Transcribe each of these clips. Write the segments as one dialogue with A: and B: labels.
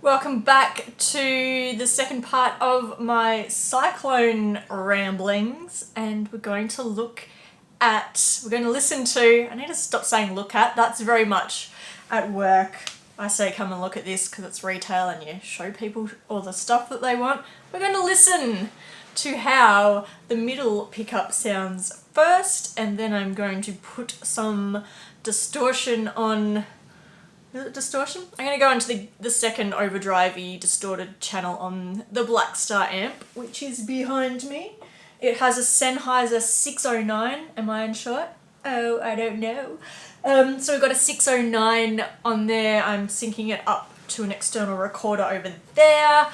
A: Welcome back to the second part of my Cyclone ramblings, and we're going to listen to, I need to stop saying look at, that's very much at work. I say come and look at this because it's retail and you show people all the stuff that they want. We're going to listen to how the middle pickup sounds first, and then I'm going to put some distortion on. Is it distortion? I'm going to go into the second overdrive-y distorted channel on the Black Star amp, which is behind me. It has a Sennheiser 609. Am I in shot? Oh, I don't know. So we've got a 609 on there. I'm syncing it up to an external recorder over there.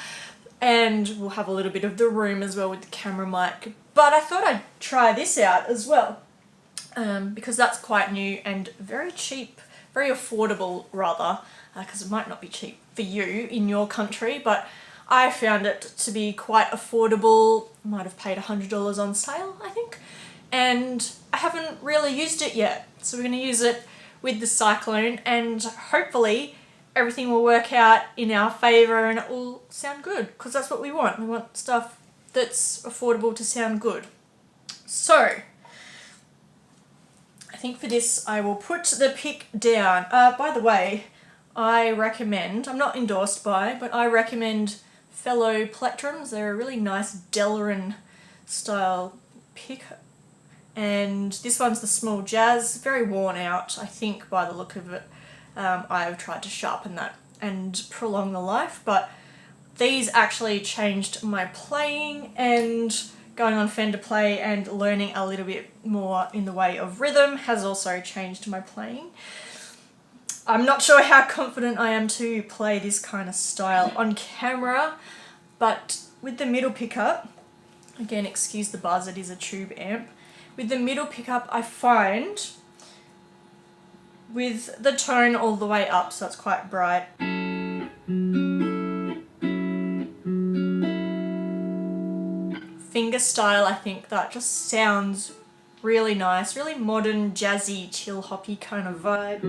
A: And we'll have a little bit of the room as well with the camera mic. But I thought I'd try this out as well. Because that's quite new and very cheap. Very affordable rather, because it might not be cheap for you in your country, but I found it to be quite affordable. Might have paid $100 on sale, I think, and I haven't really used it yet. So we're going to use it with the Cyclone, and hopefully everything will work out in our favour and it will sound good, because that's what we want. We want stuff that's affordable to sound good. So I think for this I will put the pick down. By the way, I recommend, I'm not endorsed by, but I recommend Fellow Plectrums. They're a really nice Delrin style pick. And this one's the small jazz, very worn out, I think, by the look of it. I've tried to sharpen that and prolong the life, but these actually changed my playing, and going on Fender Play and learning a little bit more in the way of rhythm has also changed my playing. I'm not sure how confident I am to play this kind of style on camera, but with the middle pickup, again, excuse the buzz, it is a tube amp. With the middle pickup, I find with the tone all the way up, so it's quite bright, finger style, I think that just sounds really nice, really modern, jazzy, chill hoppy kind of vibe.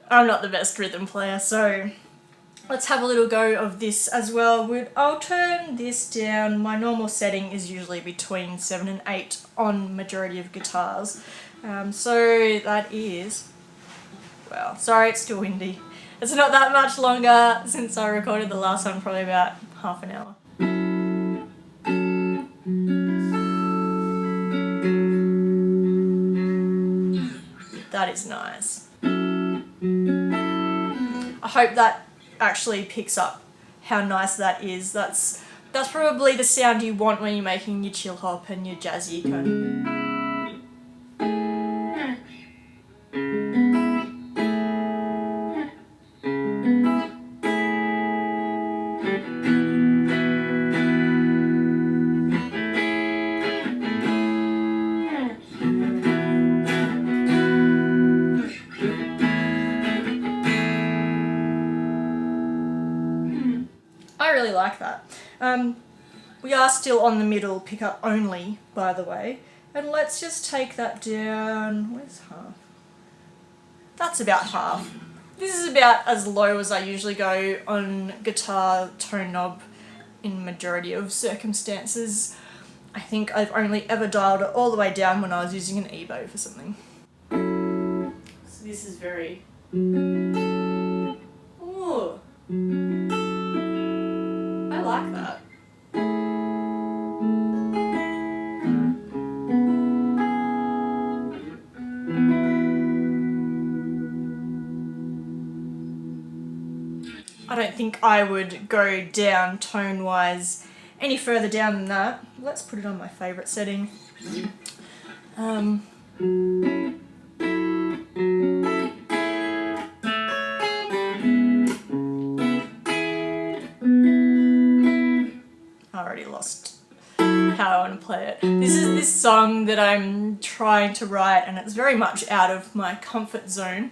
A: I'm not the best rhythm player, so let's have a little go of this as well. I'll turn this down. My normal setting is usually between 7 and 8 on majority of guitars. So that is, well, sorry, it's still windy. It's not that much longer since I recorded the last one, probably about half an hour. That is nice. I hope that actually picks up how nice that is. That's probably the sound you want when you're making your chill hop and your jazzy kind of. I really like that. We are still on the middle pickup only, by the way, and let's just take that down. Where's half? That's about half. This is about as low as I usually go on guitar tone knob in majority of circumstances. I think I've only ever dialed it all the way down when I was using an Evo for something. So this is very... Ooh. I like that. I don't think I would go down tone-wise any further down than that. Let's put it on my favourite setting. I already lost how I want to play it. This is this song that I'm trying to write, and it's very much out of my comfort zone.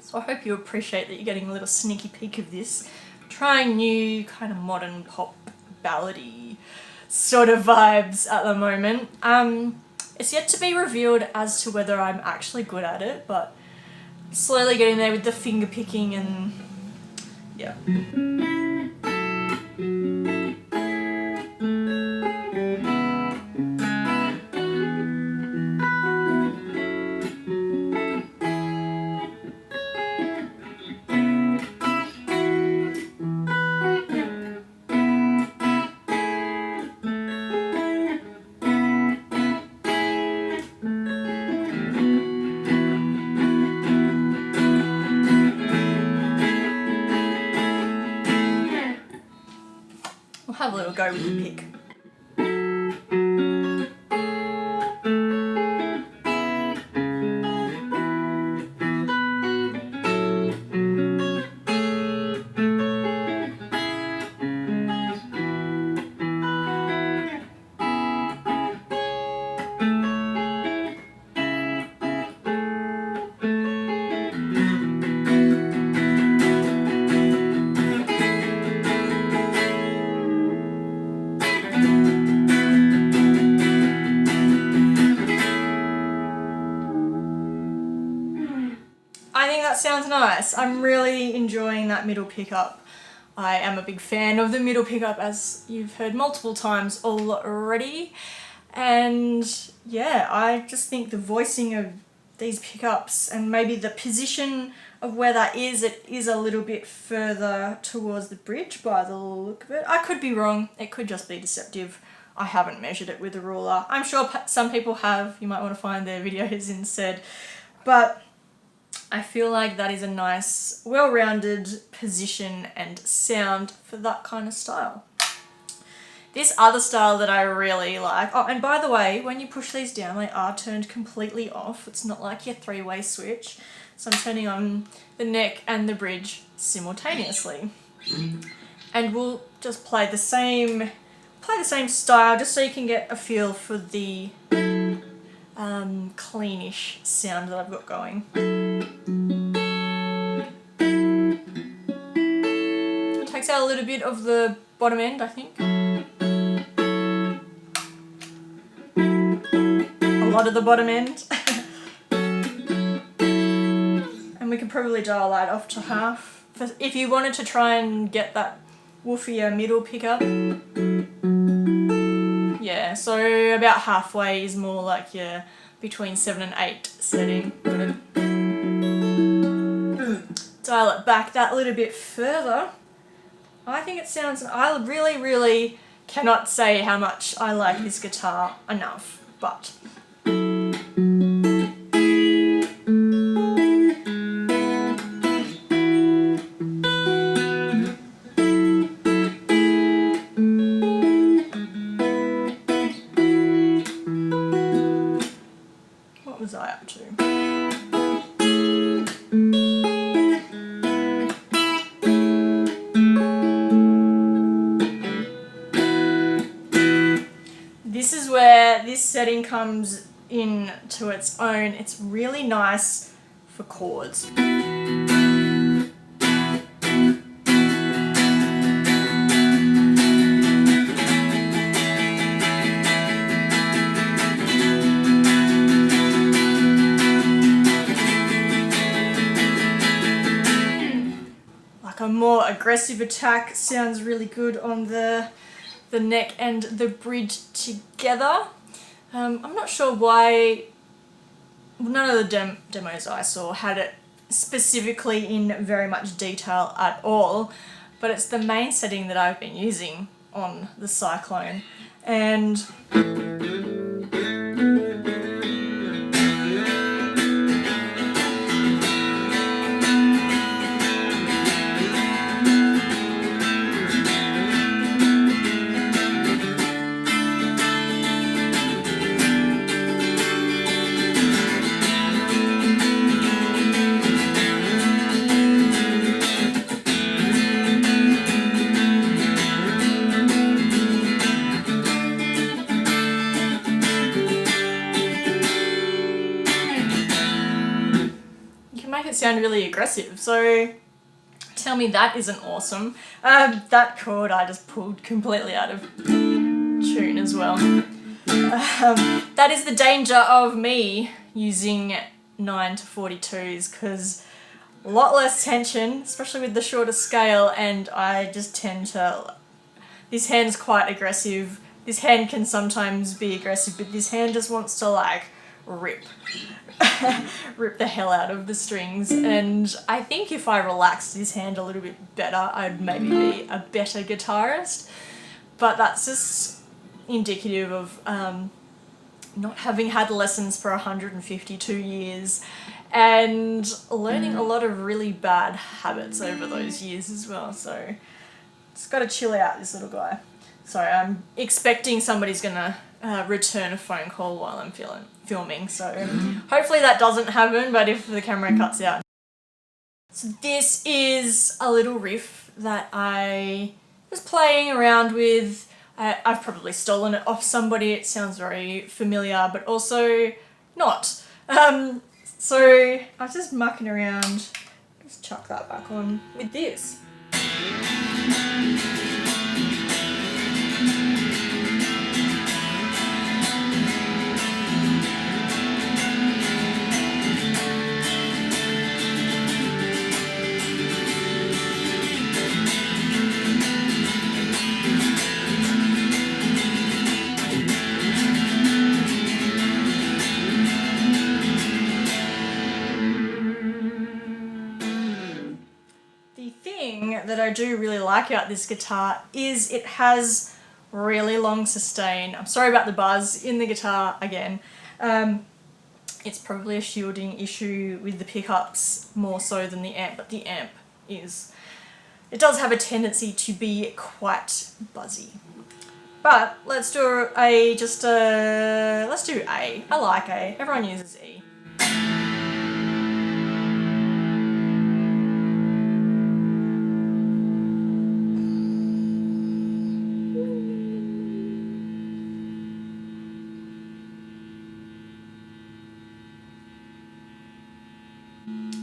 A: So I hope you appreciate that you're getting a little sneaky peek of this. Trying new kind of modern pop ballady sort of vibes at the moment. It's yet to be revealed as to whether I'm actually good at it, but slowly getting there with the finger picking and yeah. We'll have a little go with the pick. I think that sounds nice. I'm really enjoying that middle pickup. I am a big fan of the middle pickup, as you've heard multiple times already. And yeah, I just think the voicing of these pickups and maybe the position of where that is, it is a little bit further towards the bridge by the look of it. I could be wrong. It could just be deceptive. I haven't measured it with a ruler. I'm sure some people have. You might want to find their videos instead. But I feel like that is a nice, well-rounded position and sound for that kind of style. This other style that I really like, oh, and by the way, when you push these down, they are turned completely off. It's not like your three-way switch. So I'm turning on the neck and the bridge simultaneously. And we'll just play the same style just so you can get a feel for the cleanish sound that I've got going. It takes out a little bit of the bottom end, I think. A lot of the bottom end. And we could probably dial that off to half. If you wanted to try and get that woofier middle pickup. Yeah, so about halfway is more like your between 7 and 8 setting. Dial it back that little bit further. I think it sounds, I really, really cannot say how much I like this guitar enough, but what was I up to? This is where this setting comes in to its own. It's really nice for chords. Like a more aggressive attack sounds really good on the neck and the bridge together. I'm not sure why none of the demos I saw had it specifically in very much detail at all, but it's the main setting that I've been using on the Cyclone. And sound really aggressive. So Tell me that isn't awesome. That chord I just pulled completely out of tune as well. That is the danger of me using 9 to 42s, because a lot less tension, especially with the shorter scale, and I just tend to... This hand's quite aggressive. This hand can sometimes be aggressive, but this hand just wants to like rip the hell out of the strings. And I think if I relaxed this hand a little bit better, I'd maybe be a better guitarist. But that's just indicative of not having had lessons for 152 years and learning a lot of really bad habits over those years as well. So just got to chill out, this little guy. Sorry, I'm expecting somebody's gonna return a phone call while I'm filming, so hopefully that doesn't happen, but if the camera cuts out. So this is a little riff that I was playing around with. I've probably stolen it off somebody. It sounds very familiar, but also not. So I was just mucking around. Just chuck that back on with this. That I do really like about this guitar is it has really long sustain. I'm sorry about the buzz in the guitar again. It's probably a shielding issue with the pickups more so than the amp, but the amp is... It does have a tendency to be quite buzzy. But let's do let's do A. I like A. Everyone uses E.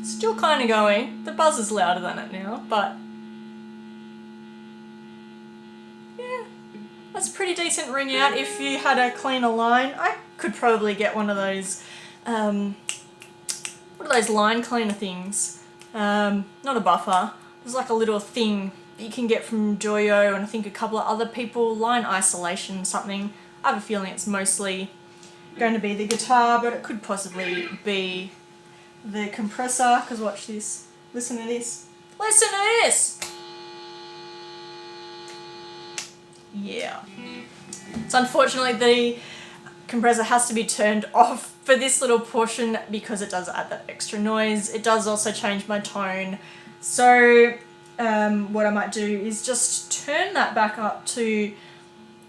A: Still kind of going. The buzz is louder than it now, but yeah, that's a pretty decent ring out. If you had a cleaner line, I could probably get one of those, what are those line cleaner things? Not a buffer. There's like a little thing that you can get from Joyo and I think a couple of other people, line isolation something. I have a feeling it's mostly going to be the guitar, but it could possibly be the compressor, because watch this. Listen to this. Listen to this! Yeah. So unfortunately the compressor has to be turned off for this little portion because it does add that extra noise. It does also change my tone. So what I might do is just turn that back up to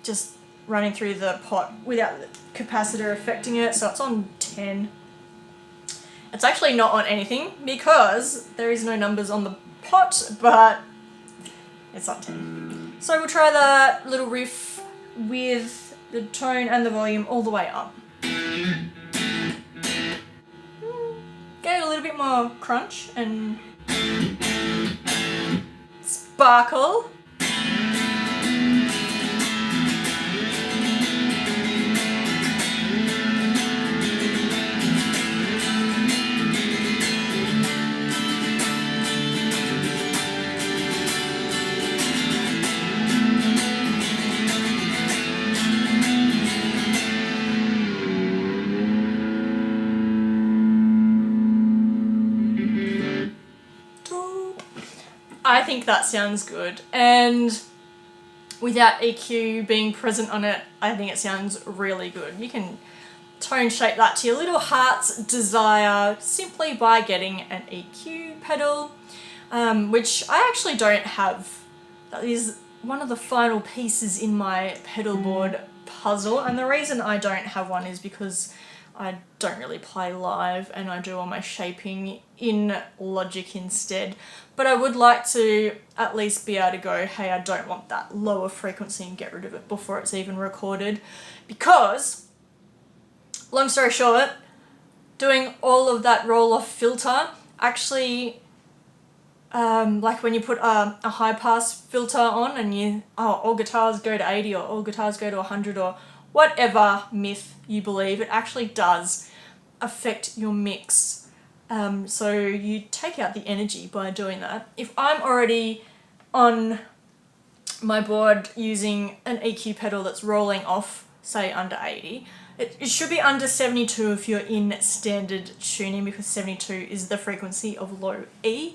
A: just running through the pot without the capacitor affecting it. So it's on 10. It's actually not on anything because there is no numbers on the pot, but it's on 10. So we'll try that little riff with the tone and the volume all the way up. Get a little bit more crunch and sparkle. I think that sounds good, and without EQ being present on it, I think it sounds really good. You can tone shape that to your little heart's desire simply by getting an EQ pedal, which I actually don't have. That is one of the final pieces in my pedal board puzzle, and the reason I don't have one is because I don't really play live and I do all my shaping in Logic instead. But I would like to at least be able to go, hey, I don't want that lower frequency and get rid of it before it's even recorded. Because, long story short, doing all of that roll-off filter actually like when you put a high pass filter on and all guitars go to 80 or all guitars go to 100 or whatever myth you believe, it actually does affect your mix. So you take out the energy by doing that. If I'm already on my board using an EQ pedal that's rolling off, say under 80, it should be under 72 if you're in standard tuning, because 72 is the frequency of low E.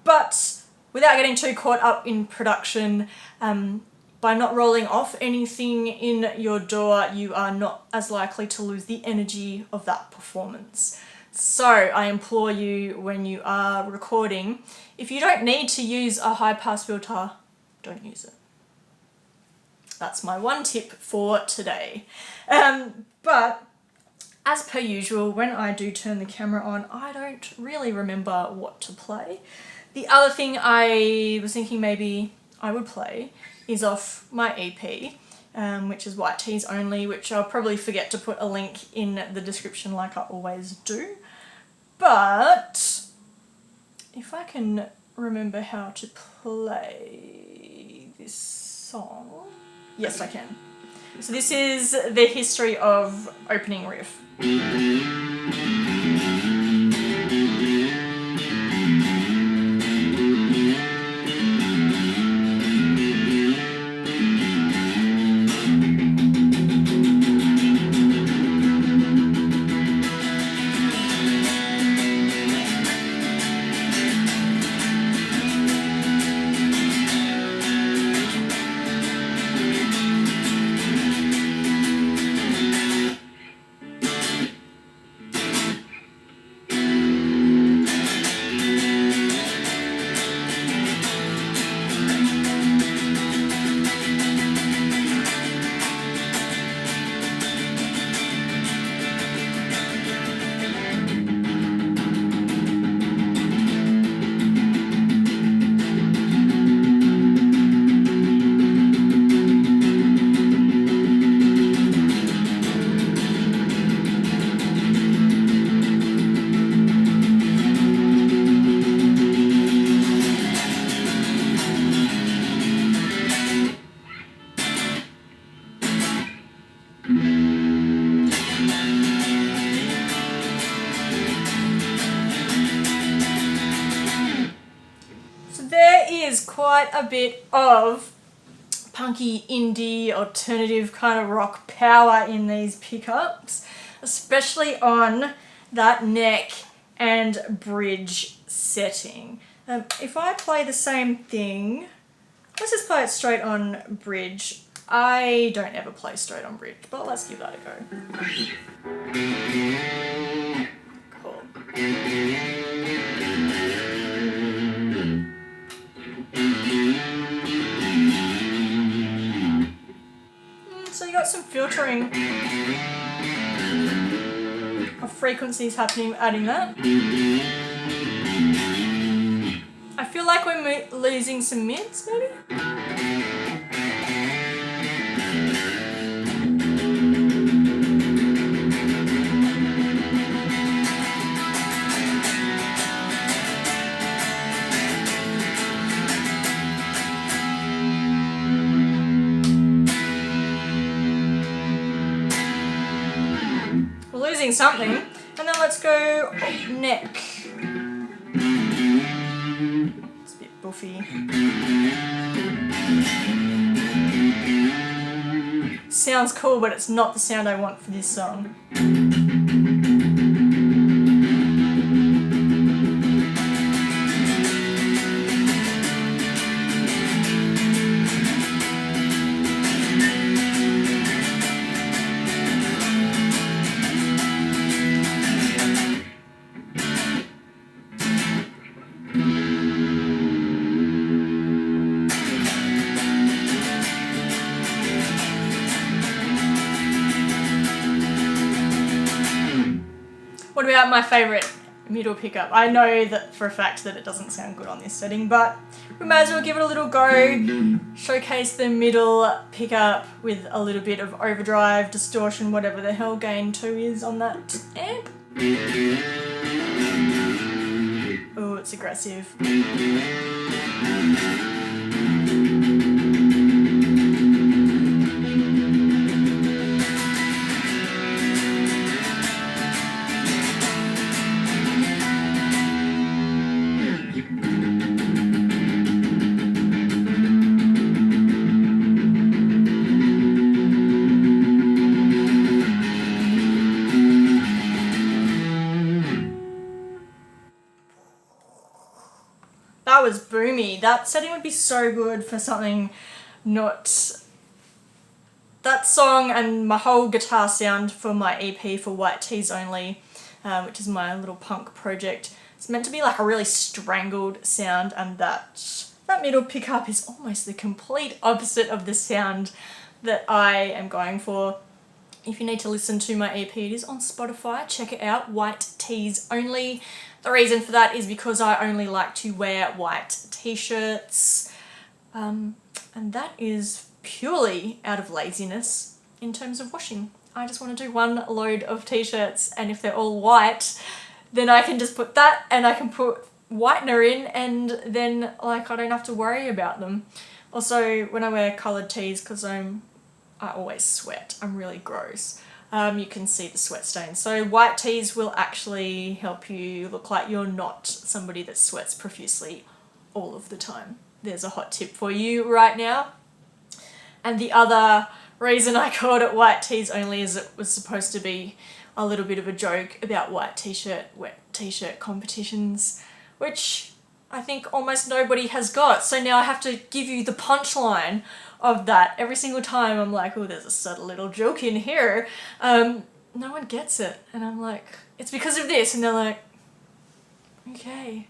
A: But without getting too caught up in production, by not rolling off anything in your DAW, you are not as likely to lose the energy of that performance. So I implore you, when you are recording, if you don't need to use a high pass filter, don't use it. That's my one tip for today. But as per usual, when I do turn the camera on, I don't really remember what to play. The other thing I was thinking maybe I would play is off my EP, which is White Tees Only, which I'll probably forget to put a link in the description like I always do. But if I can remember how to play this song, yes I can. So this is the history of opening riff. Quite a bit of punky indie alternative kind of rock power in these pickups, especially on that neck and bridge setting. If I play the same thing, let's just play it straight on bridge. I don't ever play straight on bridge, but let's give that a go. Cool. So you got some filtering of frequencies happening, adding that. I feel like we're losing some mids, maybe? Losing something, and then let's go neck. It's a bit buffy. Sounds cool, but it's not the sound I want for this song. What about my favourite middle pickup? I know that for a fact that it doesn't sound good on this setting, but we may as well give it a little go. Showcase the middle pickup with a little bit of overdrive, distortion, whatever the hell gain 2 is on that amp. Oh, it's aggressive. That was boomy. That setting would be so good for something not... That song and my whole guitar sound for my EP for White Tees Only, which is my little punk project. It's meant to be like a really strangled sound, and that middle pickup is almost the complete opposite of the sound that I am going for. If you need to listen to my EP, it is on Spotify. Check it out, White Tees Only. The reason for that is because I only like to wear white t-shirts, and that is purely out of laziness in terms of washing. I just want to do one load of t-shirts, and if they're all white, then I can just put that and I can put whitener in, and then like I don't have to worry about them. Also, when I wear coloured tees, because I always sweat, I'm really gross. You can see the sweat stains. So white tees will actually help you look like you're not somebody that sweats profusely all of the time. There's a hot tip for you right now. And the other reason I called it White Tees Only is it was supposed to be a little bit of a joke about white t-shirt, wet t-shirt competitions, which I think almost nobody has got. So now I have to give you the punchline of that every single time. I'm like, oh, there's a subtle little joke in here. No one gets it. And I'm like, it's because of this. And they're like, okay.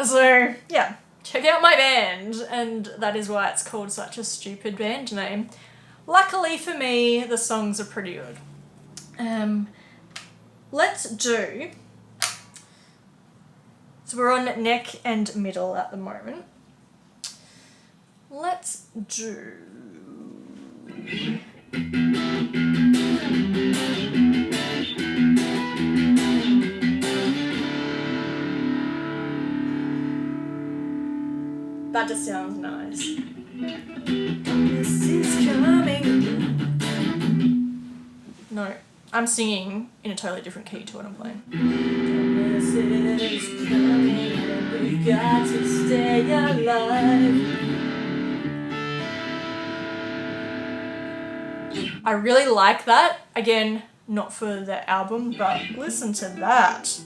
A: So, yeah, check out my band. And that is why it's called such a stupid band name. Luckily for me, the songs are pretty good. Let's do... So we're on neck and middle at the moment. Let's do... That just sounds nice. This is coming. No, I'm singing in a totally different key to what I'm playing. This is coming and we've got to stay alive. I really like that. Again, not for the album, but listen to that.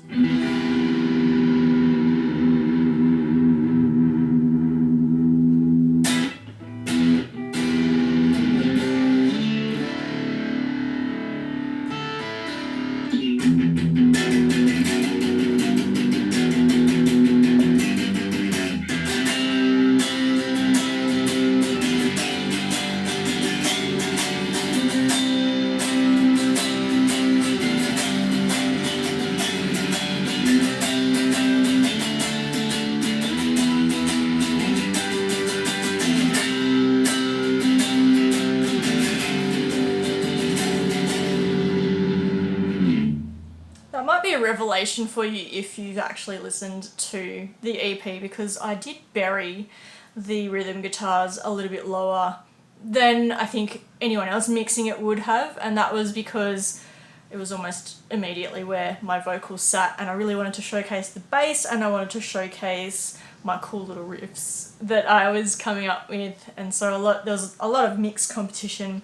A: Revelation for you if you've actually listened to the EP, because I did bury the rhythm guitars a little bit lower than I think anyone else mixing it would have, and that was because it was almost immediately where my vocals sat, and I really wanted to showcase the bass and I wanted to showcase my cool little riffs that I was coming up with, and so there was a lot of mix competition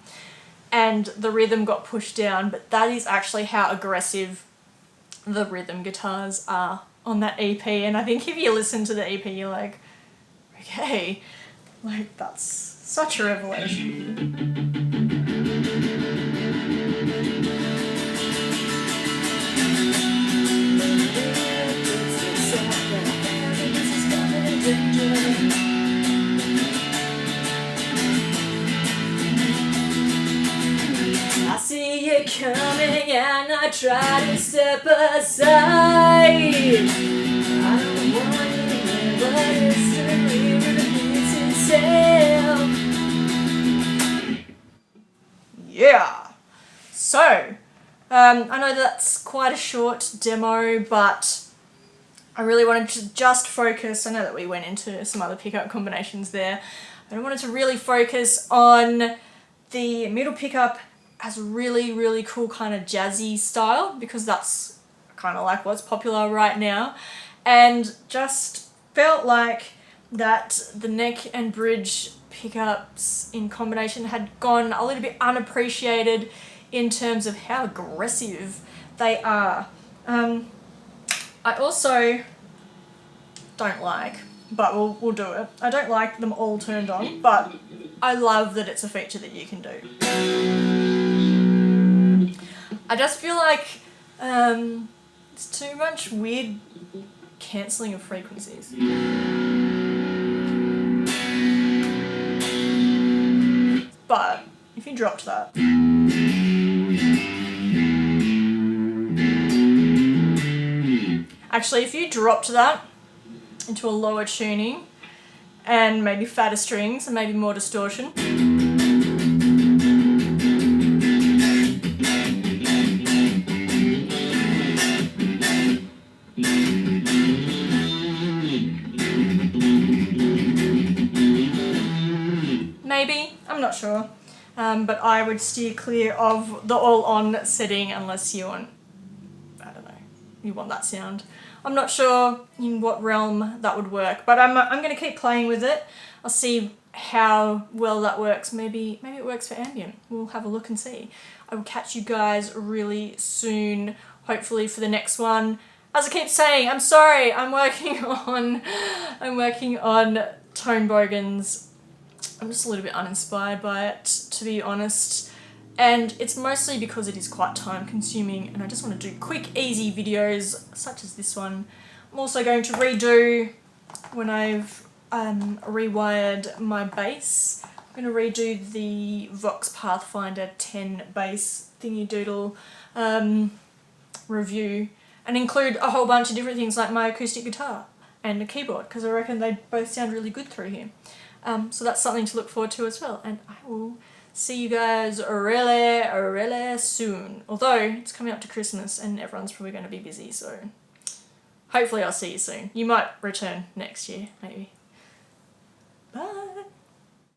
A: and the rhythm got pushed down, but that is actually how aggressive the rhythm guitars are on that EP, and I think if you listen to the EP you're like, okay, like that's such a revelation. I see you coming and I try to step aside. I don't want to remember history repeats itself. Yeah. So, I know that's quite a short demo, but I really wanted to just focus, I know that we went into some other pickup combinations there, but I wanted to really focus on the middle pickup as a really, really cool kind of jazzy style, because that's kind of like what's popular right now, and just felt like that the neck and bridge pickups in combination had gone a little bit unappreciated in terms of how aggressive they are. I also don't like, but we'll do it, I don't like them all turned on, but I love that it's a feature that you can do. I just feel like it's too much weird cancelling of frequencies. But if you dropped that, actually if you dropped that into a lower tuning and maybe fatter strings and maybe more distortion, maybe, I'm not sure, but I would steer clear of the all-on setting unless you want, I don't know, you want that sound. I'm not sure in what realm that would work, but I'm going to keep playing with it. I'll see how well that works. Maybe it works for ambient. We'll have a look and see. I will catch you guys really soon, hopefully for the next one. As I keep saying, I'm sorry, I'm working on tone bogans. I'm just a little bit uninspired by it, to be honest. And it's mostly because it is quite time consuming and I just want to do quick, easy videos such as this one. I'm also going to redo, when I've rewired my bass, I'm going to redo the Vox Pathfinder 10 bass thingy doodle review and include a whole bunch of different things like my acoustic guitar and a keyboard, because I reckon they both sound really good through here. So that's something to look forward to as well, and I will see you guys really, really soon. Although it's coming up to Christmas and everyone's probably going to be busy, so hopefully I'll see you soon. You might return next year, maybe. Bye!